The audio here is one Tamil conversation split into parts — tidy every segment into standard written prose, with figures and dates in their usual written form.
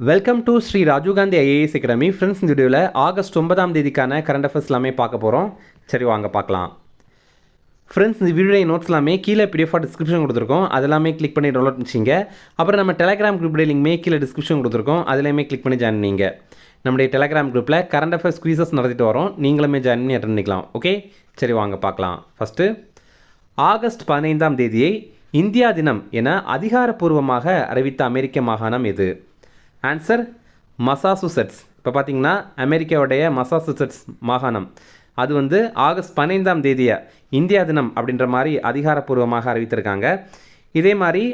Welcome to Shri Rajiv Gandhi IAS academy. Friends, இந்த வீடியோவில் ஆகஸ்ட் 9ஆம் தேதிக்கான கரண்ட் அஃபேர்ஸ் எல்லாமே பார்க்க போகிறோம். சரி, வாங்க பார்க்கலாம். ஃப்ரெண்ட்ஸ், இந்த வீடியோ நோட்ஸ் எல்லாமே கீழே PDF டிஸ்கிரிப்ஷன் கொடுத்துருக்கோம். அதெல்லாமே கிளிக் பண்ணி டவுன்லோட் பண்ணிச்சிங்க. அப்புறம் நம்ம டெலிகிராம் குரூப் லிங்க்மே கீழே டிஸ்கிரிப்ஷன் கொடுத்துருக்கோம். அதிலையுமே கிளிக் பண்ணி ஜாயின் பண்ணிங்க. நம்முடைய டெலிகிராம் குரூப்பில் கரண்ட் அஃபேர்ஸ் குவீசஸ் நடத்திட்டு வரோம். நீங்களுமே ஜாயின் பண்ணி அட்டெண்ட் பண்ணிக்கலாம். ஓகே, சரி வாங்க பார்க்கலாம். ஃபஸ்ட்டு, ஆகஸ்ட் 15ஆம் தேதியை இந்தியா தினம் என அதிகாரப்பூர்வமாக அறிவித்த அமெரிக்க மாகாணம் எது? Answer Massachusetts. இப்போ பார்த்தீங்கன்னா அமெரிக்காவுடைய மசாசூசெட்ஸ் மாகாணம் அது வந்து ஆகஸ்ட் 15ஆம் தேதியை இந்தியா தினம் அப்படின்ற மாதிரி அதிகாரப்பூர்வமாக அறிவித்திருக்காங்க. இதே மாதிரி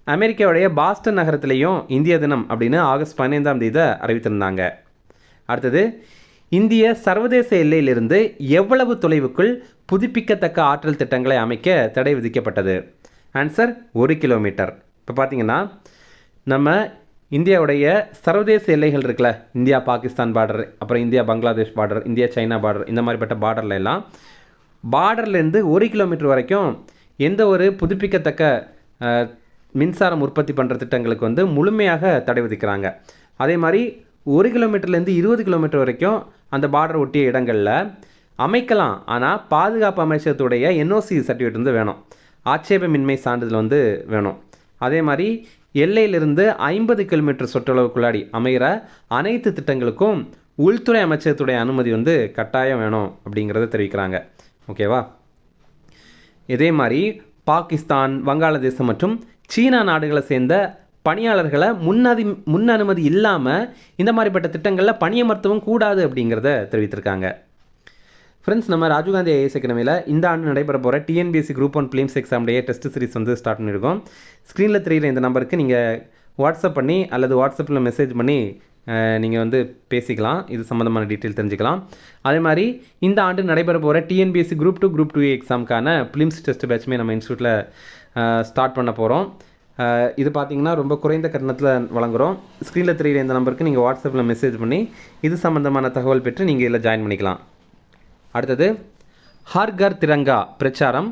அமெரிக்காவுடைய பாஸ்டன் நகரத்திலையும் இந்தியா தினம் அப்படின்னு ஆகஸ்ட் 15ஆம் தேதி அறிவித்திருந்தாங்க. அடுத்தது, இந்திய சர்வதேச எல்லையிலிருந்து எவ்வளவு தொலைவுக்குள் புதுப்பிக்கத்தக்க ஆற்றல் திட்டங்களை அமைக்க தடை விதிக்கப்பட்டது? Answer 1 kilometre. இப்போ பார்த்தீங்கன்னா நம்ம இந்தியாவுடைய சர்வதேச எல்லைகள் இருக்குல்ல, இந்தியா பாகிஸ்தான் பார்டர், அப்புறம் India Bangladesh border, India China border, இந்த மாதிரிப்பட்ட பார்டர்ல எல்லாம் பார்டர்லேருந்து 1 கிலோமீட்டர் வரைக்கும் எந்த ஒரு புதுப்பிக்கத்தக்க மின்சாரம் உற்பத்தி பண்ணுற திட்டங்களுக்கு வந்து முழுமையாக தடை விதிக்கிறாங்க. அதே மாதிரி 1 கிலோமீட்டர்லேருந்து 20 கிலோமீட்டர் வரைக்கும் அந்த பார்டர் ஒட்டிய இடங்களில் அமைக்கலாம். ஆனால் பாதுகாப்பு அமைச்சகத்துடைய NOC சர்டிஃபிகேட் வந்து வேணும், ஆட்சேபமின்மை சான்றிதழ் வந்து வேணும். அதே மாதிரி எல்லையிலிருந்து 50 கிலோமீட்டர் சுற்றளவுக்குள்ளாடி அமைகிற அனைத்து திட்டங்களுக்கும் உள்துறை அமைச்சகத்துடைய அனுமதி வந்து கட்டாயம் வேணும் அப்படிங்கிறத தெரிவிக்கிறாங்க. ஓகேவா? இதே மாதிரி பாகிஸ்தான், வங்காளதேசம் மற்றும் சீனா நாடுகளை சேர்ந்த பணியாளர்களை முன் அனுமதி இல்லாமல் இந்த மாதிரிப்பட்ட திட்டங்களில் பணியமர்த்தவும் கூடாது அப்படிங்கிறத தெரிவித்திருக்காங்க. ஃப்ரெண்ட்ஸ், நம்ம ராஜீவ்காந்தி ஐஏஎஸ் அகாடமியில் இந்த ஆண்டு நடைபெற போகிற TNPSC குரூப் 1 பிலிம்ஸ் எக்ஸாமுடைய டெஸ்ட் சீரிஸ் வந்து ஸ்டார்ட் பண்ணியிருக்கோம். ஸ்க்ரீனில் தெரிகிற இந்த நம்பருக்கு நீங்கள் வாட்ஸ்அப் பண்ணி அல்லது வாட்ஸ்அப்பில் மெசேஜ் பண்ணி நீங்கள் வந்து பேசிக்கலாம். இது சம்மந்தமான டீட்டெயில் தெரிஞ்சுக்கலாம். அதே மாதிரி இந்த ஆண்டு நடைபெற போகிற TNPSC குரூப் 2 குரூப் 2A எக்ஸாமுக்கான பிலிம்ஸ் டெஸ்ட் பேட்சுமே நம்ம இன்ஸ்டியூட்டில் ஸ்டார்ட் பண்ண போகிறோம். இது பார்த்திங்கன்னா ரொம்ப குறைந்த கட்டணத்தில் வழங்குகிறோம். ஸ்க்ரீனில் தெரிகிற இந்த நம்பருக்கு நீங்கள் வாட்ஸ்அப்பில் மெசேஜ் பண்ணி இது சம்மந்தமான தகவல் பெற்று நீங்கள் இதில் ஜாயின் பண்ணிக்கலாம். அடுத்தது, ஹர் கர் திரங்கா பிரச்சாரம்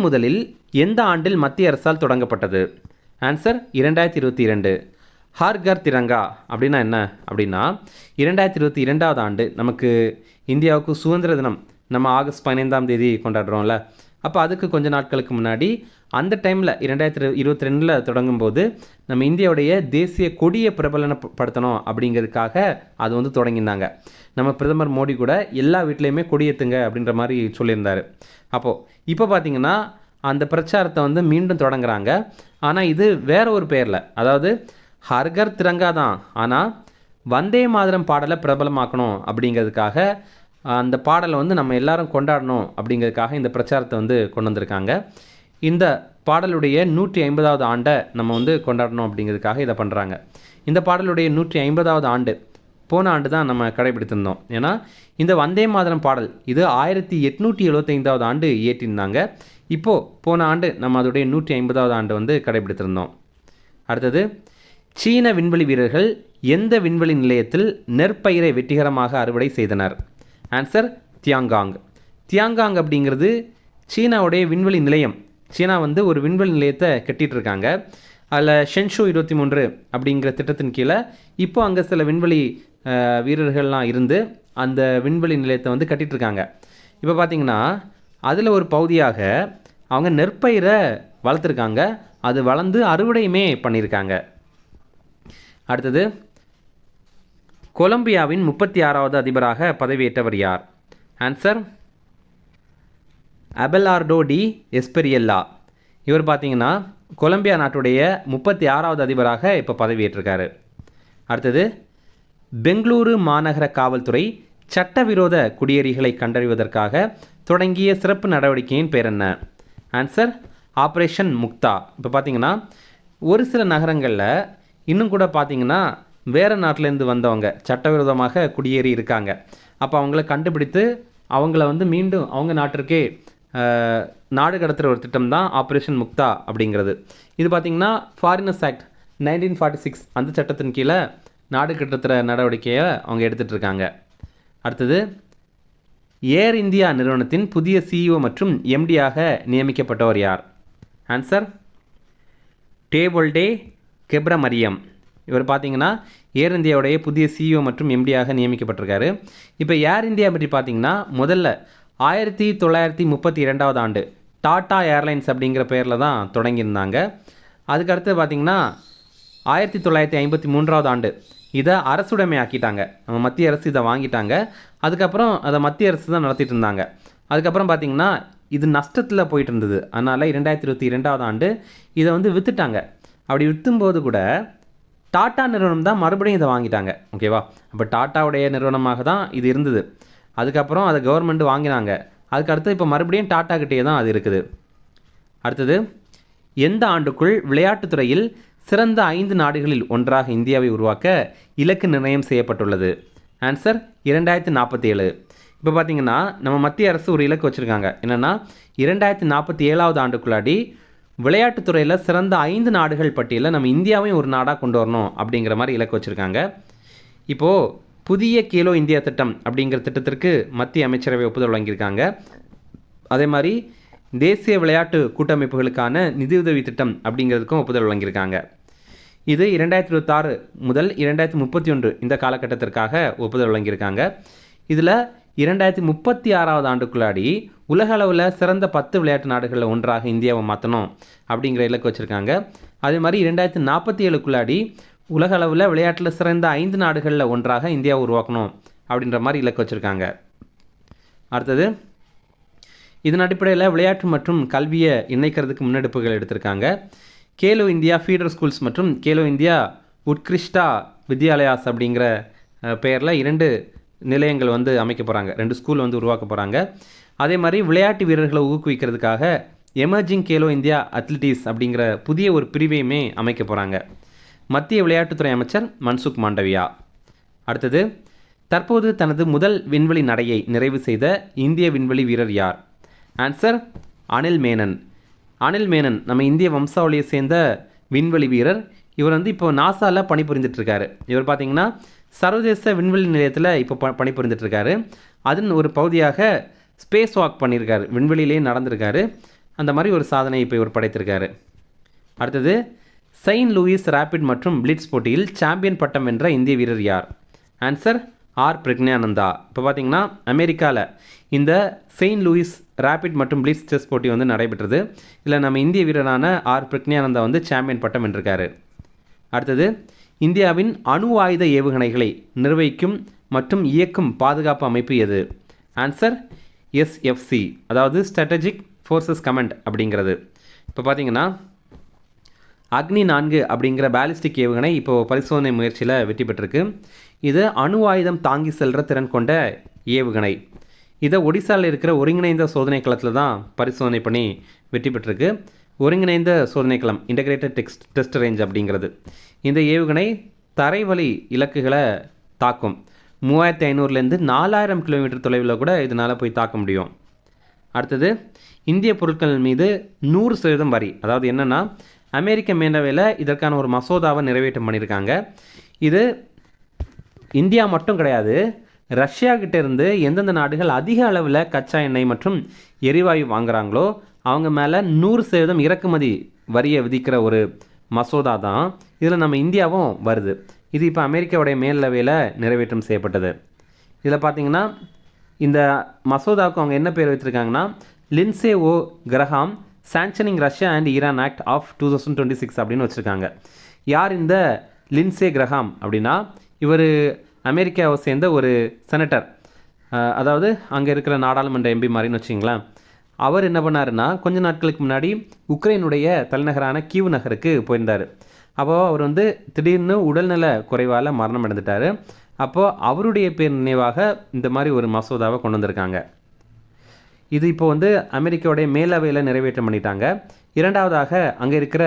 முதலில் எந்த ஆண்டில் மத்திய அரசால் தொடங்கப்பட்டது? ஆன்சர் 2022. ஹர் கர் திரங்கா அப்படின்னா என்ன அப்படின்னா 2022ஆவது ஆண்டு நமக்கு இந்தியாவுக்கு சுதந்திர தினம் நம்ம ஆகஸ்ட் 15ஆம் தேதி கொண்டாடுறோம்ல, அப்போ அதுக்கு கொஞ்ச நாட்களுக்கு முன்னாடி அந்த டைமில் 2022 தொடங்கும்போது நம்ம இந்தியாவுடைய தேசிய கொடியை பிரபலப்படுத்தணும் அப்படிங்கிறதுக்காக அது வந்து தொடங்கியிருந்தாங்க. நம்ம பிரதமர் மோடி கூட எல்லா வீட்லேயுமே கொடியேற்றுங்க அப்படின்ற மாதிரி சொல்லியிருந்தார். அப்போது இப்போ பார்த்திங்கன்னா அந்த பிரச்சாரத்தை வந்து மீண்டும் தொடங்குறாங்க. ஆனால் இது வேற ஒரு பேரில், அதாவது ஹர்கர் திரங்கா தான், ஆனால் வந்தே மாதரம் பாடலை பிரபலமாக்கணும் அப்படிங்கிறதுக்காக அந்த பாடலை வந்து நம்ம எல்லாரும் கொண்டாடணும் அப்படிங்கிறதுக்காக இந்த பிரச்சாரத்தை வந்து கொண்டு வந்திருக்காங்க. இந்த பாடலுடைய 150ஆவது ஆண்டை நம்ம வந்து கொண்டாடணும் அப்படிங்கிறதுக்காக இதை பண்ணுறாங்க. இந்த பாடலுடைய 150ஆவது ஆண்டு போன ஆண்டு தான் நம்ம கடைபிடித்திருந்தோம். ஏன்னா இந்த வந்தே மாதரம் பாடல் இது 1875ஆவது ஆண்டு இயற்றியிருந்தாங்க. இப்போது போன ஆண்டு நம்ம அதோடைய 150ஆவது ஆண்டு வந்து கடைபிடித்திருந்தோம். அடுத்தது, சீன விண்வெளி வீரர்கள் எந்த விண்வெளி நிலையத்தில் நெற்பயிரை வெற்றிகரமாக அறுவடை செய்தனர்? ஆன்சர் தியாங்காங். தியாங்காங் அப்படிங்கிறது சீனாவுடைய விண்வெளி நிலையம். சீனா வந்து ஒரு விண்வெளி நிலையத்தை கட்டிகிட்டு இருக்காங்க. அதில் ஷென்ஷோ 23 அப்படிங்கிற திட்டத்தின் கீழே இப்போ அங்கே சில விண்வெளி வீரர்கள்லாம் இருந்து அந்த விண்வெளி நிலையத்தை வந்து கட்டிகிட்ருக்காங்க. இப்போ பார்த்திங்கன்னா அதில் ஒரு பகுதியாக அவங்க நெற்பயிரை வளர்த்துருக்காங்க. அது வளர்ந்து அறுவடையுமே பண்ணியிருக்காங்க. அடுத்தது, கொலம்பியாவின் 36வது அதிபராக பதவியேற்றவர் யார்? Answer Abelardo de Espriella. இவர் பார்த்திங்கன்னா கொலம்பியா நாட்டுடைய 36வது அதிபராக இப்போ பதவியேற்றிருக்காரு. அடுத்தது, பெங்களூரு மாநகர காவல்துறை சட்டவிரோத குடியேறிகளை கண்டறிவதற்காக தொடங்கிய சிறப்பு நடவடிக்கையின் பேர் என்ன? Answer operation Mukta. இப்போ பார்த்திங்கன்னா ஒரு சில நகரங்களில் இன்னும் கூட பார்த்திங்கன்னா வேறு நாட்டிலேருந்து வந்தவங்க சட்டவிரோதமாக குடியேறி இருக்காங்க. அப்போ அவங்கள கண்டுபிடித்து அவங்கள வந்து மீண்டும் அவங்க நாட்டிற்கே நாடு கடத்துகிற ஒரு திட்டம் தான் ஆப்ரேஷன் முக்தா அப்படிங்கிறது. இது பார்த்திங்கன்னா ஃபாரினர்ஸ் ஆக்ட் 1946 அந்த சட்டத்தின் கீழே நாடு கடத்துகிற நடவடிக்கையை அவங்க எடுத்துகிட்டு இருக்காங்க. அடுத்தது, ஏர் இந்தியா நிறுவனத்தின் புதிய CEO மற்றும் MDயாக நியமிக்கப்பட்டவர் யார்? ஆன்சர் டேவொல்டே கெப்ரமரியம். இவர் பார்த்தீங்கன்னா ஏர் இந்தியாவுடைய புதிய சிஇஓ மற்றும் எம்டியாக நியமிக்கப்பட்டிருக்காரு. இப்போ ஏர் இந்தியா பற்றி பார்த்தீங்கன்னா முதல்ல 1932 ஆண்டு டாடா ஏர்லைன்ஸ் அப்படிங்கிற பேரில் தான் தொடங்கியிருந்தாங்க. அதுக்கடுத்து பார்த்திங்கன்னா 1953 ஆண்டு இதை அரசுடைமை ஆக்கிட்டாங்க. நம்ம மத்திய அரசு இதை வாங்கிட்டாங்க. அதுக்கப்புறம் அதை மத்திய அரசு தான் நடத்திட்டு இருந்தாங்க. அதுக்கப்புறம் பார்த்திங்கன்னா இது நஷ்டத்தில் போயிட்டு இருந்தது. அதனால் 2022 ஆண்டு இதை வந்து விற்றுட்டாங்க. அப்படி விற்றும்போது கூட டாட்டா நிறுவனம் தான் மறுபடியும் இதை வாங்கிட்டாங்க. ஓகேவா? அப்போ டாட்டாவுடைய நிறுவனமாக தான் இது இருந்தது. அதுக்கப்புறம் அதை கவர்மெண்ட் வாங்கினாங்க. அதுக்கடுத்து இப்போ மறுபடியும் டாட்டா கிட்டே தான் அது இருக்குது. அடுத்தது, எந்த ஆண்டுக்குள் விளையாட்டுத்துறையில் சிறந்த 5 நாடுகளில் ஒன்றாக இந்தியாவை உருவாக்க இலக்கு நிர்ணயம் செய்யப்பட்டுள்ளது? ஆன்சர் 2047. இப்போ பார்த்தீங்கன்னா நம்ம மத்திய அரசு ஒரு இலக்கு வச்சுருக்காங்க. என்னென்னா 2047 ஆண்டுக்குள்ளாடி விளையாட்டுத்துறையில் சிறந்த 5 நாடுகள் பட்டியலில் நம்ம இந்தியாவையும் ஒரு நாடாக கொண்டு வரணும் அப்படிங்கிற மாதிரி இலக்கு வச்சுருக்காங்க. இப்போது புதிய கேலோ இந்தியா திட்டம் அப்படிங்கிற திட்டத்திற்கு மத்திய அமைச்சரவை ஒப்புதல் வழங்கியிருக்காங்க. அதே மாதிரி தேசிய விளையாட்டு கூட்டமைப்புகளுக்கான நிதியுதவி திட்டம் அப்படிங்கிறதுக்கும் ஒப்புதல் வழங்கியிருக்காங்க. இது 2026 முதல் 2031 இந்த காலகட்டத்திற்காக ஒப்புதல் வழங்கியிருக்காங்க. இதில் 2036 ஆண்டுக்குள்ளாடி உலக அளவில் சிறந்த 10 விளையாட்டு நாடுகளில் ஒன்றாக இந்தியாவை மாற்றணும் அப்படிங்கிற இலக்கு வச்சுருக்காங்க. அதே மாதிரி 2047க்குள்ளாடி உலக அளவில் விளையாட்டில் சிறந்த 5 நாடுகளில் ஒன்றாக இந்தியாவை உருவாக்கணும் அப்படின்ற மாதிரி இலக்கு வச்சுருக்காங்க. அடுத்தது, இதன் அடிப்படையில் விளையாட்டு மற்றும் கல்வியை இணைக்கிறதுக்கு முன்னெடுப்புகள் எடுத்திருக்காங்க. கேலோ இந்தியா ஃபீடர் ஸ்கூல்ஸ் மற்றும் கேலோ இந்தியா உட்கிருஷ்டா வித்யாலயாஸ் அப்படிங்கிற பெயரில் 2 நிலையங்கள் வந்து அமைக்க போகிறாங்க. 2 ஸ்கூல் வந்து உருவாக்க போகிறாங்க. அதே மாதிரி விளையாட்டு வீரர்களை ஊக்குவிக்கிறதுக்காக எமர்ஜிங் கேலோ இந்தியா அத்லட்டிஸ் அப்படிங்கிற புதிய ஒரு பிரிவையுமே அமைக்க போகிறாங்க. மத்திய விளையாட்டுத்துறை அமைச்சர் மன்சுக் மாண்டவியா. அடுத்தது, தற்போது தனது முதல் விண்வெளி நடையை நிறைவு செய்த இந்திய விண்வெளி வீரர் யார்? ஆன்சர் அனில் மேனன். அனில் மேனன் நம்ம இந்திய வம்சாவளியை சேர்ந்த விண்வெளி வீரர். இவர் வந்து இப்போ நாசாவில் பணிபுரிந்துட்டுருக்காரு. இவர் பார்த்திங்கன்னா சர்வதேச விண்வெளி நிலையத்தில் இப்போ பணிபுரிந்துட்டுருக்காரு. அதன் ஒரு பகுதியாக ஸ்பேஸ் வாக் பண்ணியிருக்காரு. விண்வெளியிலே நடந்திருக்காரு. அந்த மாதிரி ஒரு சாதனை இப்போ இவர் படைத்திருக்காரு. அடுத்தது, செயின்ட் லூயிஸ் ரேபிட் மற்றும் பிளிட்ஸ் போட்டியில் சாம்பியன் பட்டம் வென்ற இந்திய வீரர் யார்? Answer R Praggnanandhaa. இப்போ பார்த்தீங்கன்னா அமெரிக்காவில் இந்த செயின்ட் லூயிஸ் ரேபிட் மற்றும் பிளிட்ஸ் செஸ் போட்டி வந்து நடைபெற்றது. இதில் நம்ம இந்திய வீரரான ஆர் பிரக்ஞானந்தா வந்து சாம்பியன் பட்டம் வென்றிருக்காரு. அடுத்தது, இந்தியாவின் அணு ஆயுத ஏவுகணைகளை நிர்வகிக்கும் மற்றும் இயக்கும் பாதுகாப்பு அமைப்பு எது? ஆன்சர் எஸ்எஃப்சி, அதாவது ஸ்ட்ராட்டஜிக் ஃபோர்ஸஸ் கமாண்ட் அப்படிங்கிறது. இப்போ பார்த்தீங்கன்னா அக்னி 4 அப்படிங்கிற பேலிஸ்டிக் ஏவுகணை இப்போது பரிசோதனை முயற்சியில் வெற்றி பெற்றிருக்கு. இது அணு ஆயுதம் தாங்கி செல்கிற திறன் கொண்ட ஏவுகணை. இதை ஒடிசாவில் இருக்கிற ஒருங்கிணைந்த சோதனை களத்தில் தான் பரிசோதனை பண்ணி வெற்றி பெற்றிருக்கு. ஒருங்கிணைந்த சோதனை களம் இன்டகிரேட்டட் டெஸ்ட் ரேஞ்ச் அப்படிங்கிறது. இந்த ஏவுகணை தரைவழி இலக்குகளை தாக்கும். 3500லேருந்து 4000 கிலோமீட்டர் தொலைவில் கூட இதனால் போய் தாக்க முடியும். அடுத்தது, இந்திய பொருட்கள் மீது 100% வரி. அதாவது என்னென்னா, அமெரிக்க மேலவையில் இதற்கான ஒரு மசோதாவை நிறைவேற்றம் பண்ணியிருக்காங்க. இது இந்தியா மட்டும் கிடையாது, ரஷ்யா கிட்டேருந்து எந்தெந்த நாடுகள் அதிக அளவில் கச்சா எண்ணெய் மற்றும் எரிவாயு வாங்குகிறாங்களோ அவங்க மேலே 100% இறக்குமதி வரியை விதிக்கிற ஒரு மசோதா தான். இதில் நம்ம இந்தியாவும் வருது. இது இப்போ அமெரிக்காவுடைய மேலவையில் நிறைவேற்றம் செய்யப்பட்டது. இதில் பார்த்திங்கன்னா இந்த மசோதாவுக்கு அவங்க என்ன பேர் வச்சுருக்காங்கன்னா Lindsey O Graham sanctioning Russia and Iran act of 2026 அப்படின்னு வச்சுருக்காங்க. யார் இந்த லின்சே கிரஹாம் அப்படின்னா, இவர் அமெரிக்காவை சேர்ந்த ஒரு செனட்டர். அதாவது அங்கே இருக்கிற நாடாளுமன்ற எம்பி மாதிரின்னு வச்சிங்களேன். அவர் என்ன பண்ணாருன்னா, கொஞ்ச நாட்களுக்கு முன்னாடி உக்ரைனுடைய தலைநகரான கீவ் நகருக்கு போயிருந்தார். அப்போது அவர் வந்து திடீர்னு உடல்நல குறைவால் மரணம் அடைந்துட்டார். அப்போது அவருடைய பேர் நினைவாக இந்த மாதிரி ஒரு மசோதாவை கொண்டு வந்திருக்காங்க. இது இப்போ வந்து அமெரிக்காவுடைய மேலவையில் நிறைவேற்றம் பண்ணிட்டாங்க. இரண்டாவதாக அங்கே இருக்கிற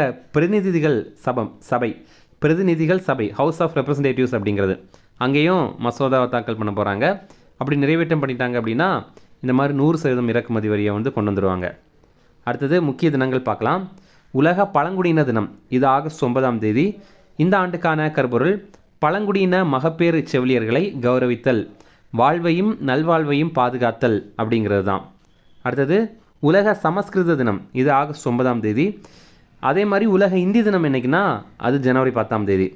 பிரதிநிதிகள் சபை ஹவுஸ் ஆஃப் ரெப்ரசன்டேட்டிவ்ஸ் அப்படிங்கிறது, அங்கேயும் மசோதாவை தாக்கல் பண்ண போகிறாங்க. அப்படி நிறைவேற்றம் பண்ணிட்டாங்க அப்படின்னா இந்த மாதிரி 100% இறக்குமதி வரியை வந்து கொண்டு வந்துடுவாங்க. அடுத்தது, முக்கிய தினங்கள் பார்க்கலாம். உலக பழங்குடியின தினம், இது ஆகஸ்ட் 9 இந்த ஆண்டுக்கான கருப்பொருள் பழங்குடியின மகப்பேறு செவிலியர்களை கௌரவித்தல், வாழ்வையும் நல்வாழ்வையும் பாதுகாத்தல் அப்படிங்கிறது தான். அடுத்தது, உலக சமஸ்கிருத தினம், இது ஆகஸ்ட் 9 அதே மாதிரி உலக இந்தி தினம் என்னைக்குன்னா அது ஜனவரி 10.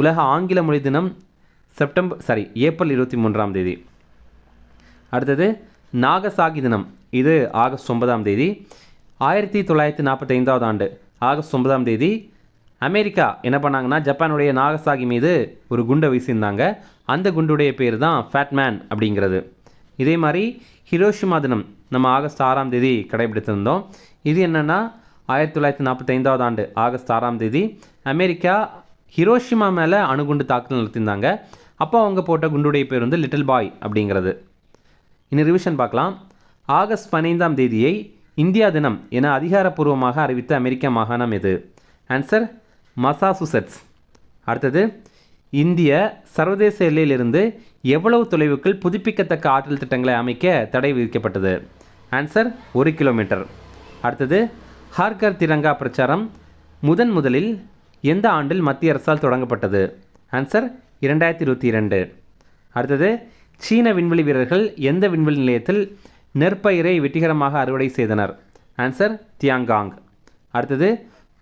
உலக ஆங்கில மொழி தினம் ஏப்ரல் 23ஆம் தேதி. அடுத்தது நாகசாகி தினம், இது ஆகஸ்ட் 9ஆம் தேதி. 1945 ஆண்டு ஆகஸ்ட் 9ஆம் தேதி அமெரிக்கா என்ன பண்ணாங்கன்னா ஜப்பானுடைய நாகசாகி மீது ஒரு குண்டை வீசியிருந்தாங்க. அந்த குண்டுடைய பேர் தான் ஃபேட்மேன் அப்படிங்கிறது. இதே மாதிரி ஹிரோஷிமா தினம் நம்ம ஆகஸ்ட் 6ஆம் தேதி கடைபிடித்திருந்தோம். இது என்னென்னா 1945 ஆண்டு ஆகஸ்ட் 6ஆம் தேதி அமெரிக்கா ஹிரோஷிமா மேலே அணுகுண்டு தாக்குதல் நடத்தியிருந்தாங்க. அப்போ அவங்க போட்ட குண்டுடைய பேர் வந்து லிட்டில் பாய் அப்படிங்கிறது. இன்னும் ரிவிஷன் பார்க்கலாம். ஆகஸ்ட் 15ஆம் தேதியை இந்தியா தினம் என அதிகாரப்பூர்வமாக அறிவித்த அமெரிக்க மாகாணம் எது? Answer Massachusetts. அடுத்தது இந்திய சர்வதேச எல்லையிலிருந்து எவ்வளவு தொலைவுக்குள் புதுப்பிக்கத்தக்க ஆற்றல் திட்டங்களை அமைக்க தடை விதிக்கப்பட்டது? Answer 1 kilometre. அடுத்தது ஹர்கர் திரங்கா பிரச்சாரம் முதலில் எந்த ஆண்டில் மத்திய அரசால் தொடங்கப்பட்டது? ஆன்சர் 2022. அடுத்தது சீன விண்வெளி வீரர்கள் எந்த விண்வெளி நிலையத்தில் நெற்பயிரை வெற்றிகரமாக அறுவடை செய்தனர்? Answer Tiangong. அடுத்தது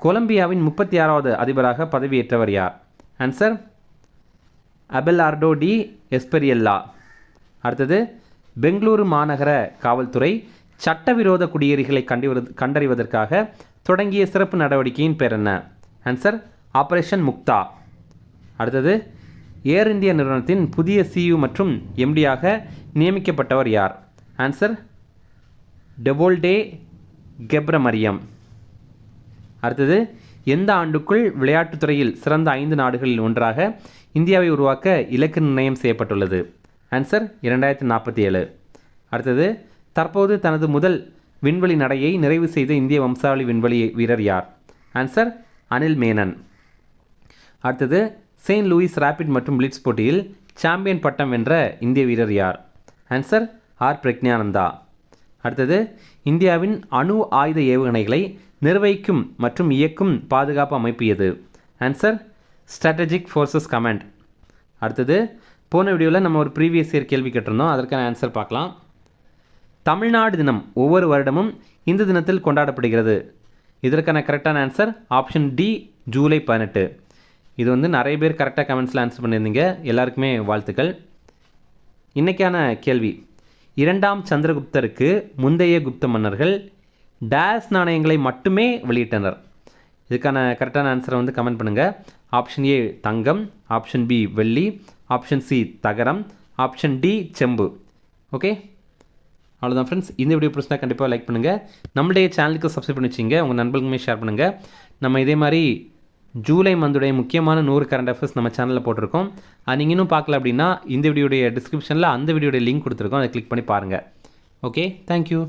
கொலம்பியாவின் 36வது அதிபராக பதவியேற்றவர் யார்? Answer Abelardo de Espriella. அடுத்தது பெங்களூரு மாநகர காவல்துறை சட்டவிரோத குடியேறிகளை கண்டறிவதற்காக தொடங்கிய சிறப்பு நடவடிக்கையின் பேர் என்ன? Answer operation Mukta. அடுத்தது ஏர் இந்தியா நிறுவனத்தின் புதிய சிஇஓ மற்றும் எம்டியாக நியமிக்கப்பட்டவர் யார்? ஆன்சர் டெவோல்டே கெப்ரமரியம். அடுத்தது எந்த ஆண்டுக்குள் விளையாட்டுத்துறையில் சிறந்த 5 நாடுகளில் ஒன்றாக இந்தியாவை உருவாக்க இலக்கு நிர்ணயம் செய்யப்பட்டுள்ளது? ஆன்சர் 2047. அடுத்தது தற்போது தனது முதல் விண்வெளி நடையை நிறைவு செய்த இந்திய வம்சாவளி விண்வெளி வீரர் யார்? ஆன்சர் அனில் மேனன். அடுத்தது செயின்ட் லூயிஸ் ரேபிட் மற்றும் பிளிட்ஸ் போட்டியில் சாம்பியன் பட்டம் வென்ற இந்திய வீரர் யார்? Answer R Praggnanandhaa. அடுத்தது இந்தியாவின் அணு ஆயுத ஏவுகணைகளை நிர்வகிக்கும் மற்றும் இயக்கும் பாதுகாப்பு அமைப்பு எது? Answer strategic forces command. அடுத்தது போன வீடியோவில் நம்ம ஒரு ப்ரீவியஸ் இயர் கேள்வி கேட்டிருந்தோம், அதற்கான ஆன்சர் பார்க்கலாம். தமிழ்நாடு தினம் ஒவ்வொரு வருடமும் இந்த தினத்தில் கொண்டாடப்படுகிறது. இதற்கான கரெக்டான ஆன்சர் ஆப்ஷன் டி ஜூலை 18. இது வந்து நிறைய பேர் கரெக்டாக கமெண்ட்ஸில் ஆன்சர் பண்ணியிருந்தீங்க, எல்லாருக்குமே வாழ்த்துக்கள். இன்றைக்கான கேள்வி, 2ஆம் சந்திரகுப்தருக்கு முந்தைய குப்த மன்னர்கள் டேஸ் நாணயங்களை மட்டுமே வெளியிட்டனர். இதுக்கான கரெக்டான ஆன்சரை வந்து கமெண்ட் பண்ணுங்கள். ஆப்ஷன் ஏ தங்கம், ஆப்ஷன் பி வெள்ளி, ஆப்ஷன் சி தகரம், ஆப்ஷன் டி செம்பு. ஓகே, அவ்வளோதான் ஃப்ரெண்ட்ஸ். இந்த வீடியோ பிடிச்சா கண்டிப்பாக லைக் பண்ணுங்கள். நம்மளுடைய சேனலுக்கு சப்ஸ்கிரைப் பண்ணி வச்சிங்க, உங்கள் நண்பர்களுமே ஷேர் பண்ணுங்கள். நம்ம இதே மாதிரி ஜூலை மந்த்துடைய முக்கியமான 100 கரண்ட் அஃபேர்ஸ் நம்ம சேனலில் போட்டிருக்கோம். அது நீங்கள் இன்னும் பார்க்கல அப்படின்னா இந்த வீடியோடைய டிஸ்கிரிப்ஷனில் அந்த வீடியோடைய லிங்க் கொடுத்துருக்கோம், அதை கிளிக் பண்ணி பாருங்கள். Okay, thank you.